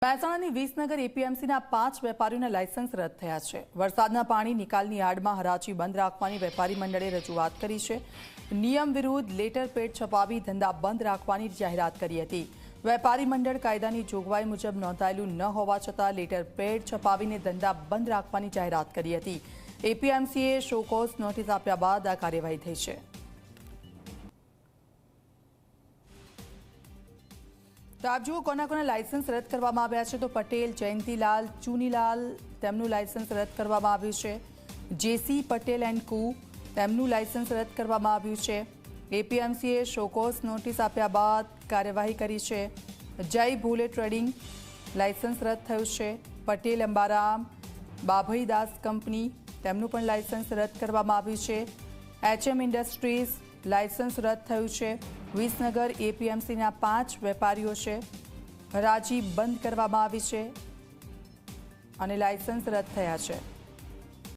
મહેસાણાની Visnagar એપીએમસીના 5 વેપારીઓના licence રદ થયા છે। વરસાદના પાણી નિકાલની આડમાં હરાજી બંધ રાખવાની વેપારી મંડળે રજૂઆત કરી છે। નિયમ વિરુદ્ધ લેટર પેડ છપાવી ધંધા બંધ રાખવાની જાહેરાત કરી હતી। વેપારી મંડળ કાયદાની જોગવાઈ મુજબ નોંધાયેલું ન હોવા છતાં લેટર પેડ છપાવીને ધંધા બંધ રાખવાની જાહેરાત કરી હતી। એપીએમસીએ શોકોઝ નોટિસ આપ્યા બાદ આ કાર્યવાહી થઈ છે। તો આપ જુઓ કોના લાયસન્સ રદ કરવામાં આવ્યા છે। તો પટેલ જયંતીલાલ ચુનીલાલ તેમનું લાયસન્સ રદ કરવામાં આવ્યું છે। જેસી પટેલ એન્ડ કુ તેમનું લાયસન્સ રદ કરવામાં આવ્યું છે। એપીએમસીએ શોકોઝ નોટિસ આપ્યા બાદ કાર્યવાહી કરી છે। જય ભોલે ટ્રેડિંગ લાયસન્સ રદ થયું છે। પટેલ અંબારામ બાભઈદાસ કંપની તેમનું પણ લાયસન્સ રદ કરવામાં આવ્યું છે। એચએમ ઇન્ડસ્ટ્રીઝ લાયસન્સ રદ થયું છે। વિસનગર એપીએમસીના 5 વેપારીઓ છે। હરાજી બંધ કરવામાં આવી છે અને લાયસન્સ રદ થયા છે।